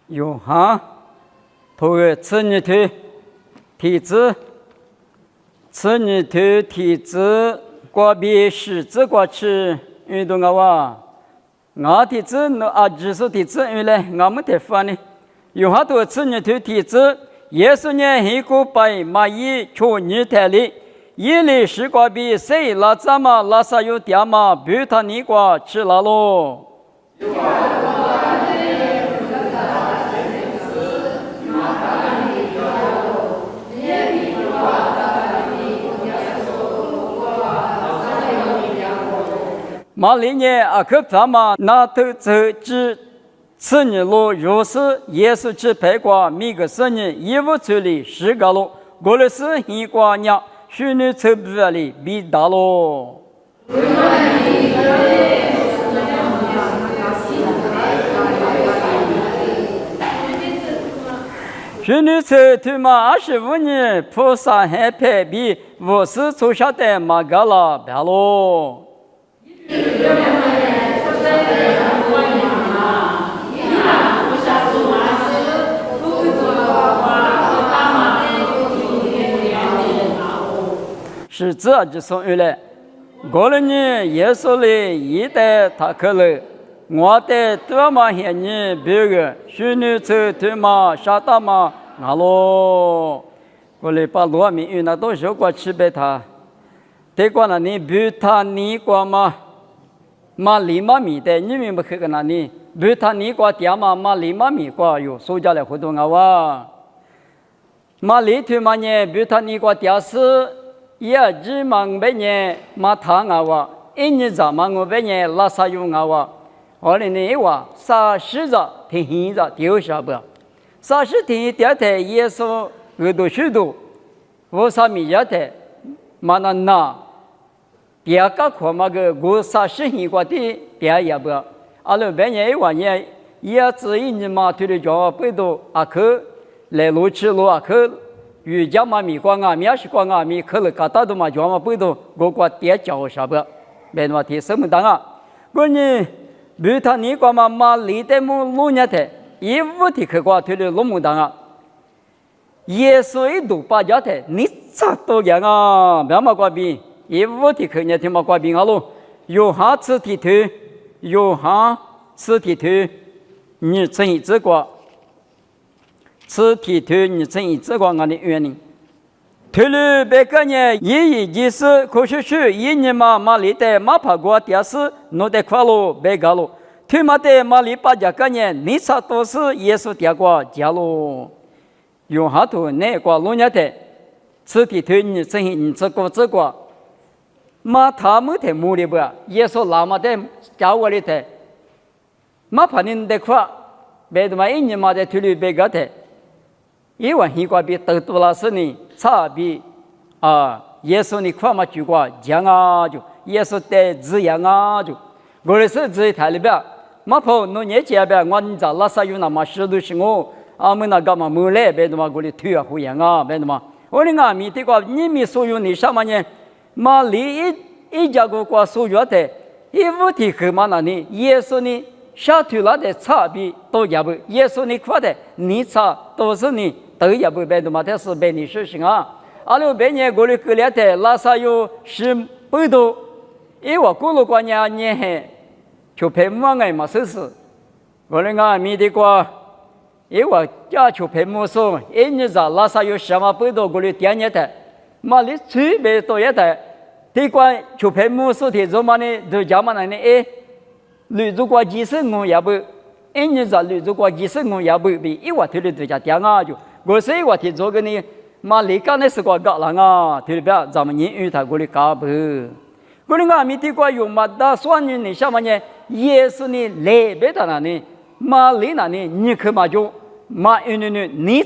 有哈，头个此日头体质，此日头体质过比实质过去运动个哇，我体质那啊技术体质原来我们太烦呢，有哈头此日头体质，耶稣年黑过白马伊求日台里，夜里时过比谁拉咱们拉萨有点嘛，不他你过吃了喽。马里年阿克咱们那头走至此日路，若是耶稣去陪过每个生日衣服处理十个路，过了是一过年，许你走不里比大喽。许你走他妈25年，菩萨还配比50出下的马嘎拉别喽。是这就说原来，过了年耶稣嘞一代他可了，我的多嘛些年别个，许你走他妈沙大嘛那喽，过来把罗米运那都学过去呗他，得过那你别他你过嘛。马里马米的，你明白这个哪里？不他你过点嘛，马里马米过有收家来活动啊哇！马里头嘛呢，不他你过点是也只忙别呢，马汤啊哇！一年zaman我别呢拉萨用啊哇！后来呢哇，30着挺新着丢下不？30挺第二天耶稣耳朵许多，我啥米家的，马那。第二个科目个我30年过的第二也不，阿拉别年一万年也只一年嘛，推的叫不多啊去来路去路啊去，瑜伽嘛米光啊，米是光啊米去了嘎达都嘛叫嘛不多，我过第二叫啥不，别嘛提什么当啊，我呢，比他你过嘛离得么路年的，一五天去过推的路么当啊，耶稣一度把家的你咋都样啊，别嘛过比。一五天去年天嘛挂病啊喽，有哈此体头，有哈此体头，你乘以这个，此体头你乘以这个俺的原因。退了别个呢，一就是可是去一年嘛里的马爬过电视，弄得快喽别个喽。退嘛的里把家个呢，你啥都是耶稣点过家喽，有哈头那个路年的，此体头你乘以你这个。马他们的目的不，耶稣拉嘛的教我的的，马怕你的话，别的嘛一年嘛的推理别个的，因为希望比得多了是呢，差比耶稣的话嘛就过讲啊就，耶稣的字样啊就，我的是字台里边，马跑弄年纪边，我你在拉萨有那么许多是我，们那个嘛没来，别的嘛我的推啊胡样啊，别的嘛，我的阿弥的话，你们所有的什么呢？马里一家个过所有的，一五天去嘛那里，耶稣呢下头了的差别都也不，耶稣呢夸的你差都是你都也不别的嘛，但是别你事情啊，阿拉别年过来过来的拉萨有10多，因为过了过年还就陪母爱嘛事事，我那个米的过，因为家就陪母说，一年在拉萨有10多过来第二年的。马里最别多一代，这关就陪母说的做嘛呢？就讲嘛呢？女主过20我也不，一年在女主过20我也不比，一话推的就讲点啊就，我是一话提做个呢，马里干的是个搞人啊，推的不要咱们人与他过来搞不，我那个米的过有嘛打算呢？你什么呢？也是呢来别的那呢，马里那呢你去嘛就马运呢你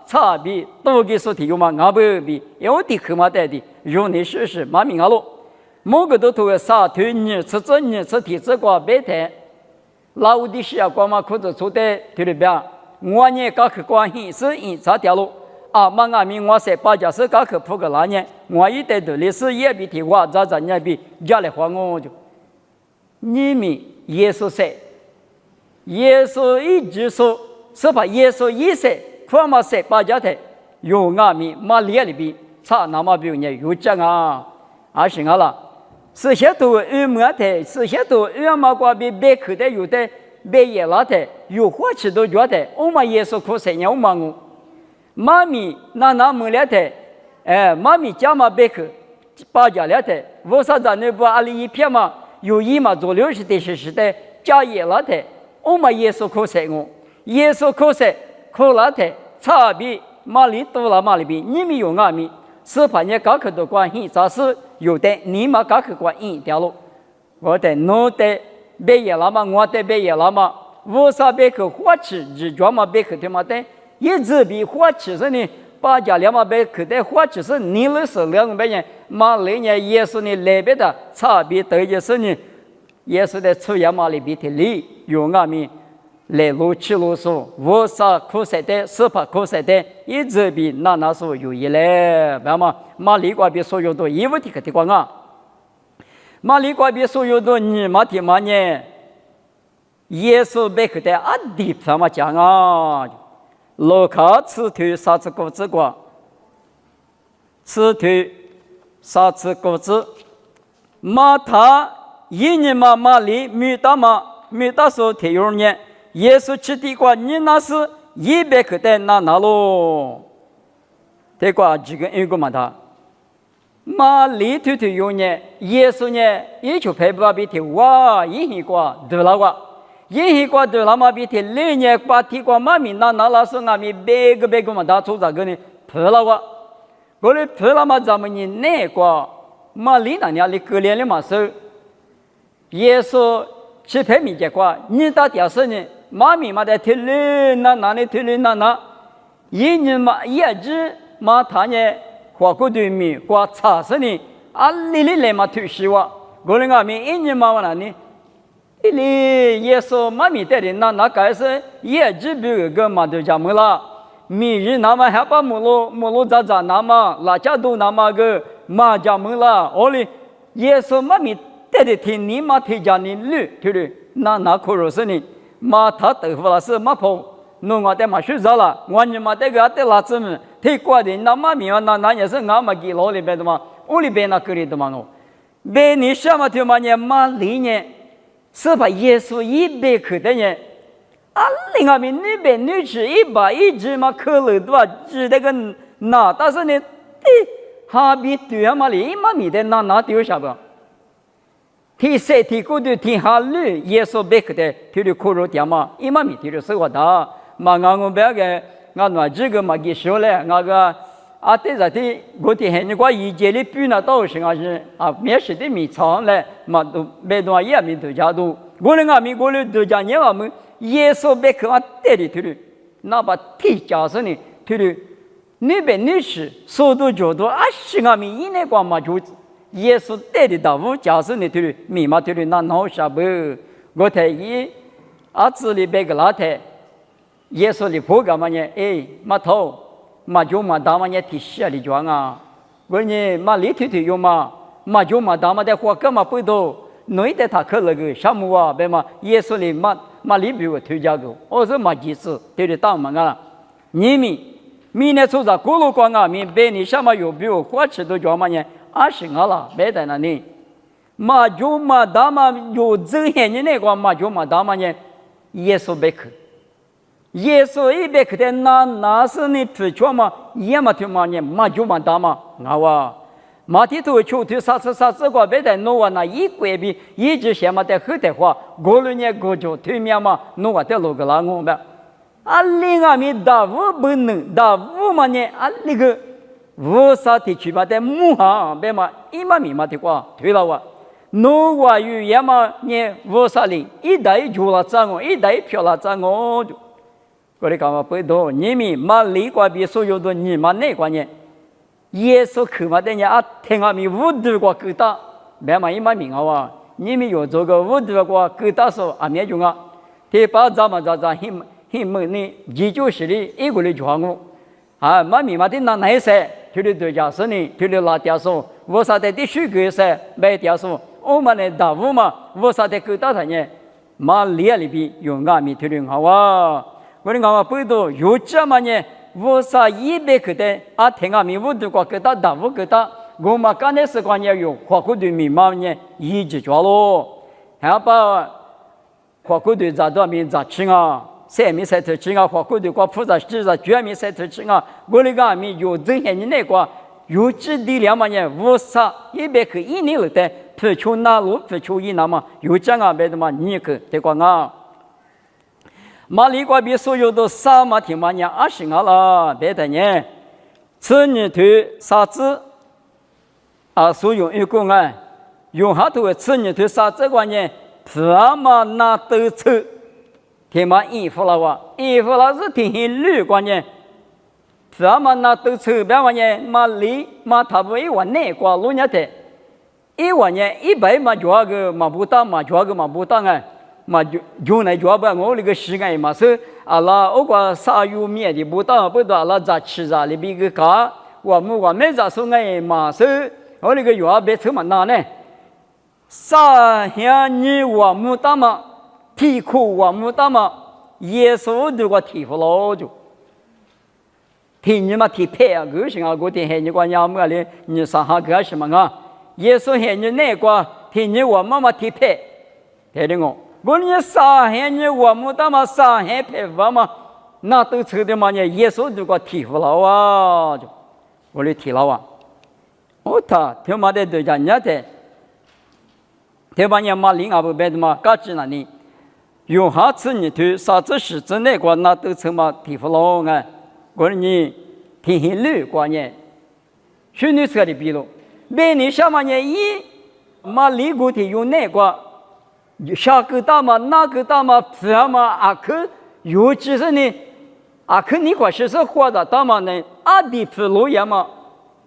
差别多个说题有嘛？俺不比有的可嘛带的，用的是马明阿罗，某个都头啥推你吃这你吃体这个白台，老的是要光嘛裤子出的对了边，我呢搞去关系是一啥条路嘛俺们我是把家是搞去铺个那年，我一带的历史也比提话咋也比家里话我就，你们耶稣说，耶稣一直说。是把耶稣一生快马赛巴家的有阿米马里里边差那么比如呢有讲啊，啊行啊了，是些都有么的，是些都有么瓜比别口的有的别也拉的，有花吃都觉得，我们耶稣可是我们我，妈咪那么了的，妈咪家嘛别口。巴家了的，为啥咱那不阿里一片嘛？有一嘛做60的是的，加也了的，我们耶稣可是我，耶稣可是可了的，差别马里多了马里边，你们有阿米，是把你搞可多关系，咋是有的你嘛搞可关系掉了，我的侬的别也了嘛，我的别也了嘛，为啥别可花吃，只专门别可的嘛的，一直比花吃是呢。巴家两嘛别可的花只是你那是两百年，马里年耶稣呢那边的差别对于是呢，耶稣的出亚马里边的里有阿米来路去路数，无啥可塞的，是怕可塞的，一直比那数有一嘞，那么马里瓜比所有的衣服的个的光啊，马里瓜比所有的你马的嘛呢，耶稣别可的阿弟怎么讲啊？路卡此头杀子果子瓜，此头杀子果子，马他一年嘛马里没打说提有年，耶稣吃的瓜你那是100克的那喽，这瓜几个一个嘛他，马里头有年，耶稣呢也就配不上比提哇，一瓜得了瓜。因为对那么比天2年把提过马米那拉说阿米别个嘛打出咋个呢？破了我来破了嘛咱们呢那个马里那年里可怜的嘛是，耶稣去拍米结果，你打电视呢？马米嘛在提里那里提里那，一年嘛也只嘛他呢花过对米过茶是呢，啊里来嘛推西哇，我来阿米一年嘛那呢。里耶稣妈咪带的那开始也只比个嘛都讲么啦，米日那么还把母路咋那么拉家都那么个嘛讲么啦，我哩耶稣妈咪带的听你嘛听讲你绿对不对？那可如是呢，嘛他豆腐了是嘛跑，弄我的嘛睡着了，我你嘛这个的拉子么，太过的那妈咪那也是俺们给老里边的嘛，屋里边那个里的嘛我，别你什么的嘛呢嘛里呢？是把耶稣100克的人，啊，另外面那边女子100只嘛可乐对吧？只那个那，但是呢，哈比对啊嘛里嘛米的那丢啥不？提谁提过的提哈绿耶稣100克的提的可乐点嘛，一嘛米提的是我的，嘛我别个俺那这个嘛给说了，那个。啊，对着的，我的很多以前的比那到时啊是啊，面试的米长嘞，嘛都没多也没多家都，我们我们多家人我们耶稣别看带的对的，那把提加上呢，对的，那边女士速度角度啊，是我们以内光嘛就耶稣带的道路加上呢，对的，密码对的那闹啥不？我睇伊啊，这里别个老太，耶稣的婆干嘛呢？哎，码头。嘛就嘛大嘛也提下里装啊，我呢嘛里头有嘛就嘛大嘛的话干嘛不多，侬的他可那个项目啊，别嘛耶稣里嘛里边我推荐个，我说嘛几次对的当嘛啊，你明年出在公路光啊，明白你什么有比我花吃都叫嘛呢？20啊了，别在那里，嘛就嘛大嘛有这些人那个嘛就嘛大嘛呢，耶稣别去。耶稣100克的那是你推出嘛？也嘛推嘛呢？嘛就嘛大嘛，我话马蹄头秋头啥子个别的弄完那一拐比一直先嘛在后头话，过了年过就推面嘛，弄完在路个拉我们，啊另外面大五不能大五嘛呢？啊那个五啥地区嘛在木行别嘛一嘛米嘛的话推了哇，弄完有也嘛呢五啥哩一代就了涨我，一代票了涨我就。我哋讲话不多，你们嘛里瓜比所有的你嘛那关呢？耶稣去嘛的人啊，听阿咪无度过够大，别嘛一嘛名啊！你们有做个无度过够大说阿咪用啊，第八咱们很猛呢，几就是的一个人传我啊，嘛咪嘛的那些，他的对家是呢，他的拉掉说，我啥的的水果噻，没掉说，我们的大屋嘛，我啥的够大的呢？嘛里边用阿咪他的好啊。我哋讲背到有这么呢，我啥100的啊，听啊咪我都过给他打我给他，我嘛刚才是讲呢有花骨对密码呢，一直抓咯，还把花骨对咋多咪咋吃啊？三米三头吃啊，花骨对过菩萨吃啊，9米三头吃啊，我哋讲咪有这些人来过。有几地两嘛呢？我啥100个1年了的，不求那路，不求一那么有这样别的嘛？你可得讲啊？马里瓜比所有的啥嘛听嘛呢？20年了，别的呢，此年头啥子啊？所有一个啊，用下头此年头啥子关呢？不嘛那都错，听嘛衣服了哇，衣服了是听绿关呢。什么那都抽别玩意，嘛里嘛他不1万内挂路年的，1万年100嘛抓个嘛不当嘛抓个嘛不当啊，嘛就那抓不我那个时间嘛是阿拉我个啥有面的不当不到阿拉咋吃啥里边个卡，我没咋说哎嘛是我那个抓别抽嘛那呢，啥像你我没当嘛，提苦我没当嘛，耶稣都个提服了就。听你嘛提配啊，个性啊，个听黑你管伢么哩？你上下个什么啊？耶稣黑你那个听你我妈妈提配，听的我你上黑你我们他妈上黑配我嘛，那都抽的嘛呢？耶稣就个提服了啊，就我哩提了啊，我他听嘛的对家人家的，听把人嘛领啊不别的嘛，搞起那里，用下次你对啥子事之那个那都抽嘛提服了啊。我说你听很累过年，去年车的比了，每年什么年一嘛离过的有那个，下个大嘛那个大嘛，什么阿克，尤其是呢，阿克你或是活的大嘛呢，阿弟皮路也嘛，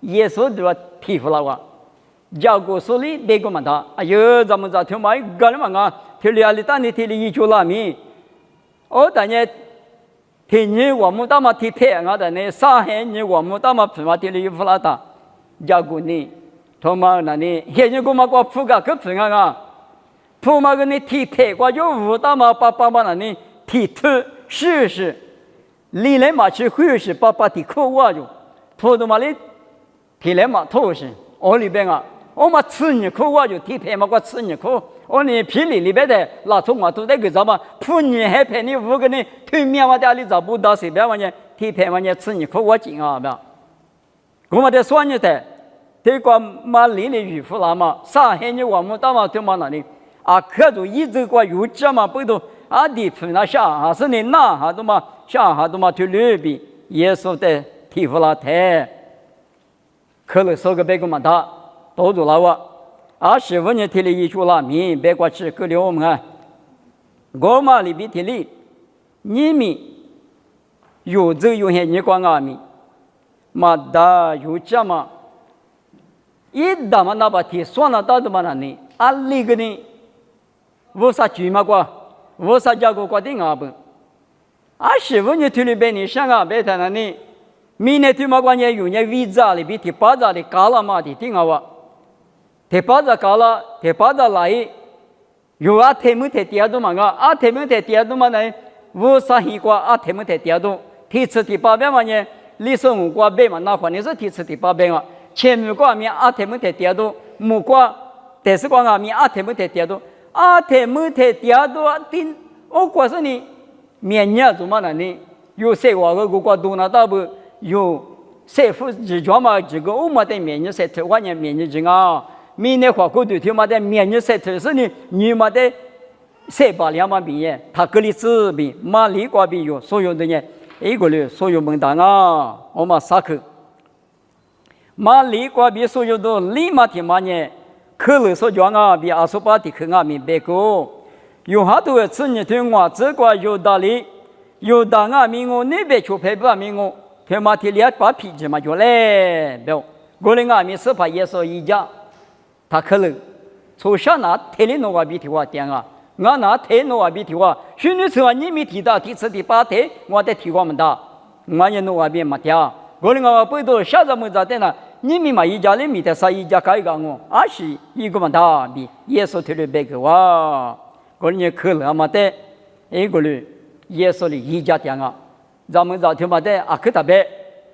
耶稣都要皮肤了哇，教过手里别个嘛他，哎呦咱们咋听嘛干了嘛啊，听里阿里当你听里一句拉米，哦当年。听你我们大嘛提配啊的呢，上海你我们大嘛皮嘛提了一副拉达，加过呢，他妈那呢，现在我们过铺个可皮啊，铺嘛个呢提配过就五大嘛爸嘛那呢提头试，历来嘛去会是爸提口啊就，铺的嘛哩提来嘛头是，我里边啊，我嘛吃你口啊就提配嘛过吃你口。我呢，皮里边的拉从我都在个啥嘛？铺你还陪你5个呢，对面嘛家里找不到随便玩意，提陪玩意吃你可我紧啊，不？我们在说你的，这个嘛里里渔夫啦嘛，上海你我们到嘛对嘛那里啊，可就一直过有这嘛不都啊地铺那下啊是你那哈都嘛下哈都嘛去里边耶稣的提夫拉台，可能说个别个嘛他都做了我。25年提了一句拉米，别过去够了我们啊！我嘛里边提里，你们有这有些你管阿米，嘛da有这嘛，一打嘛那把提算了到的嘛那呢，啊里个呢，我啥句嘛过，我啥家个过的阿不，25年提里边你想啊，别谈那呢，明年提嘛过年有年visa里边提8兆的搞了嘛的定啊我。提巴扎搞了，提巴扎来，有啊提木提第二度嘛个，啊提木提第二度嘛呢，我啥西瓜啊提木提第二度，提次第8遍嘛呢，历史木瓜背嘛，那肯定是提次第8遍啊，前木瓜面啊提木提第二度，木瓜第四瓜啊面啊提木提第二度，啊提木提第二度啊顶，我告诉你，面年做嘛呢？有谁话个瓜多那大不有谁夫自觉嘛？这个我们的面年谁台湾人面年经啊？明年花过对天嘛的面日晒头是呢，你嘛的晒把两嘛比耶，他格里子比马里瓜比有所有的呢，一个嘞所有门当啊，我嘛啥口，马里瓜比所有的立马的嘛呢，可能所讲啊比28的可啊明白过，有好多次你听我这个有道理，有道啊明我那边就陪伴明我，听嘛的两把脾气嘛就来，不，我的啊明是怕耶稣一家。他可能从小拿提里诺瓦比提话点啊，我拿提诺瓦比提话，许你说你没提到第7、第8提，我在提我们的，我也诺瓦比没掉，我的我不都下着么子的呢？你们嘛一家里面的啥一家改个我，而是一个嘛大比耶稣提的别个哇，我的可能嘛的，一个嘞，耶稣的一家店啊，咱们早天嘛的阿克达贝，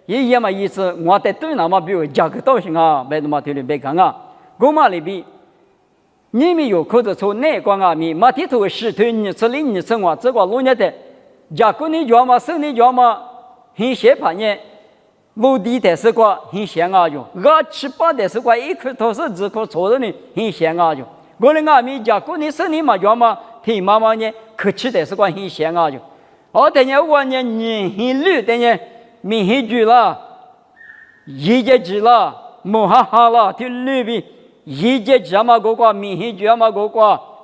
也嘛意思，我在对那么比如价格到行啊，别那么对的别讲啊，我嘛里边，你们有口子从内光啊咪，马蹄头石头你吃里你吃我，这个路年的，价格你讲嘛，生你讲嘛，很些盘呢。目的的是个很显啊就，7、8的是个一颗头是只可错的呢，很显啊就。我们阿弥家过年生日嘛叫嘛，听妈妈呢客气的是个很显啊就。等下我呢你很绿的呢，明很久了，一节几了，冇哈哈了，听绿比一节几嘛个明很久嘛个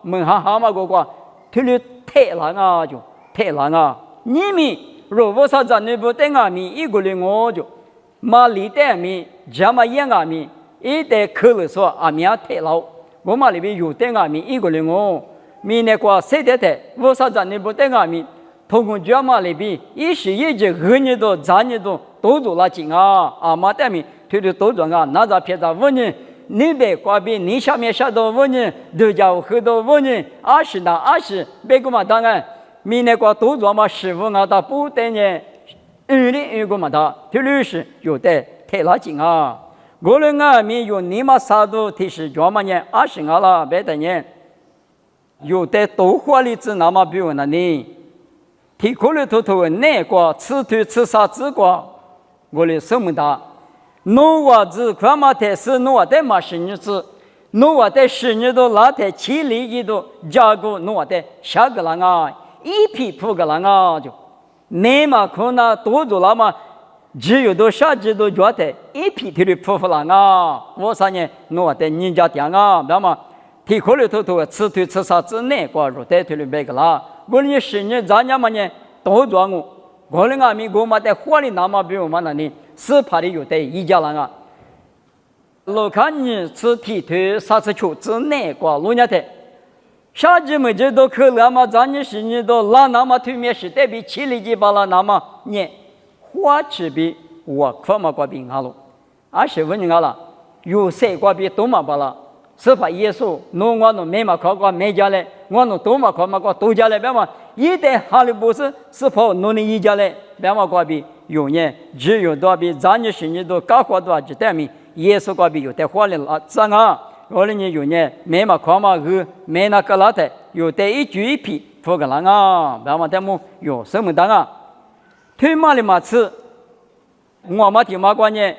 冇哈哈嘛个，听绿太难啊就，太难啊。你们如果说在那部电阿弥一个人我就。马里的米，加马烟阿米，一代口了说阿米亚太老，我马里边有的阿米一个人哦，米那个谁的的，我啥子那不的阿米，通过加马里边一时一节2年多、3年多都做了紧啊，阿妈的米推的都做啊，那咋偏在5年，你别挂边，你下面下到5年，都叫很多5年，20到20，别个嘛当然，米那个都做嘛15啊到不得呢。2个嘛的，这律师有的太拉紧啊！我们阿弥有你嘛啥都提示叫嘛呢？20了，别的呢，有的多花里子那么比如那呢，提过来头头那个吃土吃啥子个，我们什么的，农娃子快嘛的是农娃的嘛10年子，农娃的10年多拉的7里一度，加个农娃的下个人啊，一批铺个人啊就。你嘛可能多做了嘛，只有多下几多觉得一批提的铺了啊！我啥呢？我在人家店啊，那么提过来头吃土吃啥子那个肉带提的别个啦。我们10年3年嘛呢，多做我们阿弥我嘛在火里那么比我们那里是怕的有的一家人啊。老看你吃提土啥子球子那个路家的。下季么这都可了嘛？咱你10年多拉那么推面是代表7里几把了那么呢？花吃比我可嘛过比好了，25年了，有谁过比多嘛把了？是怕耶稣弄我弄没嘛考过没家嘞，我弄多嘛考嘛过多家嘞，别嘛一代哈利波斯是怕弄你一家嘞，别嘛过比有呢，只有多比咱你10年多搞活多就代表耶稣过比有的花了啊，这啊。我们有呢，没嘛看嘛个，没那个拉的，有的一句一批，不个人啊，那么他们有什么当啊？推马的马吃，我们听马关呢，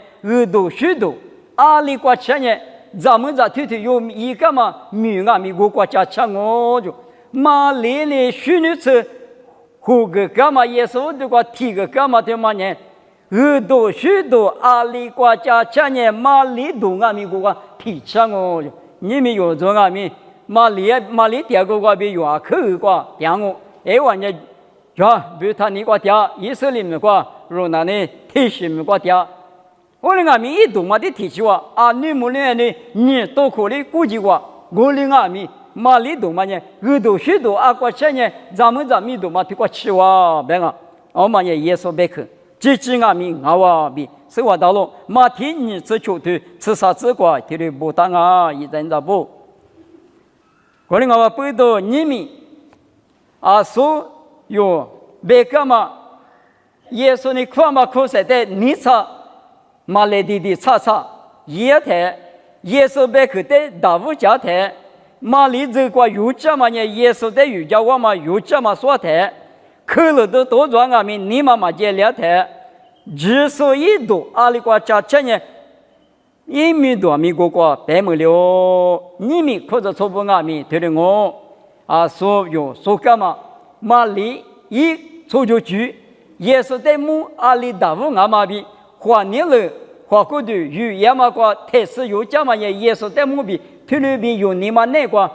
多许多，阿里国家呢，咱们这推有一个嘛，米啊米国家强我就，马里里许女子，胡个干嘛也是我这个提个干嘛的嘛呢？多许多阿里国家强呢，马里东啊米国家。提倡哦，你们有种啊咪马里第二个比有啊口个点我，完呢，呀，比如他你个点，以色列么个，如那呢提示么个点，我们阿咪一动嘛的提起我啊，你们呢你都可以估计我们阿咪马里动嘛呢，多许多啊个钱呢，咱们咪动嘛提个起哇，别个，我们也耶稣别去，这几阿咪啊比。是我道路，马天你吃球头吃啥子瓜，提的不当啊，一阵子不。我们我背到你们啊，说有别个嘛，耶稣你看嘛，可是的你查马来的查查，也台耶稣别个的大乌家台，马里这个有家嘛呢，耶稣的有家我嘛有家嘛说台，可了都多转啊，你妈妈接两台。之所以多，阿里国家今年1米多米国白没了，你们或者错不阿米对的我啊，所有所干嘛？马里一错就举，也是在母阿里大乌阿玛比，华年了，华国的与亚马国特斯有家嘛也是在母比，对里边有你们那个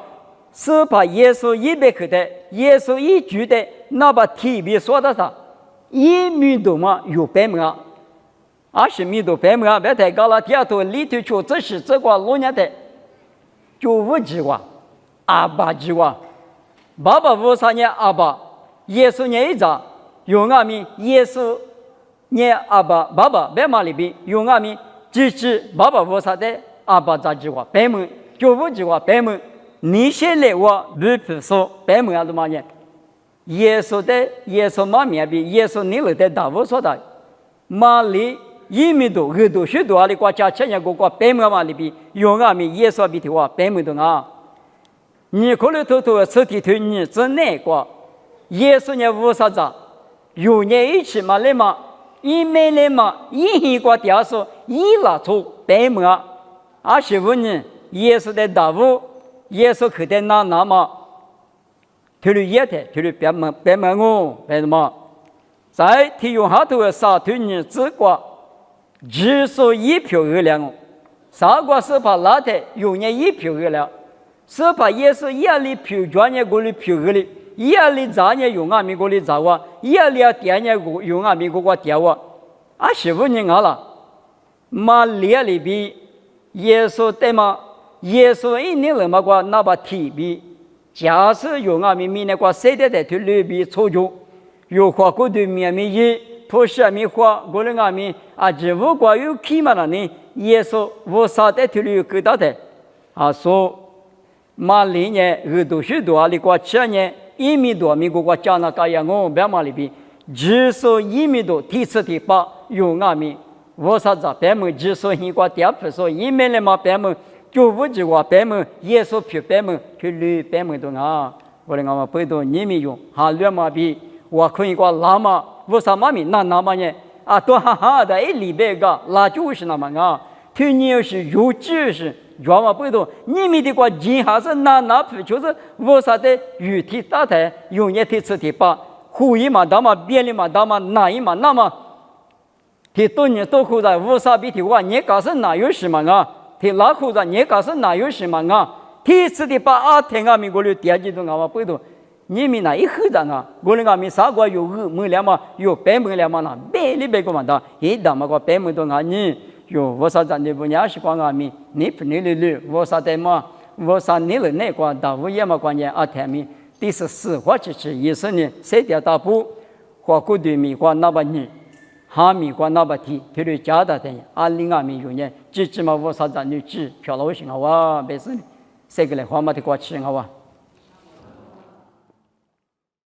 是把耶稣一百克的，耶稣一举的，那把体别说的啥？1米多嘛有白门啊，20米多白门啊，别太高了。第二头里头确实是这个老年的，95几个，28几个，爸爸53年28，耶稣年一张，用阿米耶稣年28，爸爸白马里边用阿米支持爸爸53的28几个白门，95几个白门，你现在我不说白门啊，怎么样？耶稣的耶稣妈面比耶稣你了的大无所的，马里一米多二多许多阿里国家千年国国百万马里比用阿米耶稣比的话百万多啊，你可能偷偷实体推你真难过，耶稣呢无啥子，有年一起嘛来嘛，一美来嘛，一个点数一拉出百万，25年耶稣的大物，耶稣可得那嘛。推了一台，推了百万哦，为什么？在体用下头的沙推你只管只说一票二两哦，啥个是把拉台用年一票二两，是把耶稣一里票专业过里票二里，一里咱也用阿米过里咱哇，一里点也用阿米过点哇，25年了，马列里比耶稣对吗？耶稣一年了嘛个那把提比。假设用阿米米那个谁的对里比操作，有花过对面米一，不是阿米花，过了阿米啊，只不过有起码了呢，耶稣无啥的对里给到的，说马里呢耳朵许多里个7年1米多米个加那个样哦，别马里比，只说1米多，第4第8用阿米，无啥子，别么只说一个点不说1米了嘛，别么。就无计划百门，耶稣票百门，去旅百门多啊！我哋讲嘛，背到你们用，哈两马币，我可以个拉马，无啥马米那马呢？啊，多哈哈的一礼拜个，那就是那么啊。去年是有知识，专门背到你们的个人还是那票，就是无啥的具体大台，用一天吃天把，胡一嘛大嘛，别的嘛大嘛，哪一嘛那么，他多年多苦在无啥比的话，你搞是哪有什么啊？他拉口子，你搞是哪有什么啊？第次的把天阿米过来点几顿啊，背到你们那一口子啊，过来阿米啥个有没两嘛，有百门两嘛那，百个嘛的，一大嘛个百门多啊你有我啥子你不认识光阿米，你不你了，我啥的嘛，我啥你了那个大物业嘛关键天米，第14或者是20年谁点大步，或过对米或那把你。哈米关那把提，他的家的等20阿米有年，只嘛我啥子你只漂老行啊哇，没事，谁个来花嘛的过去啊哇。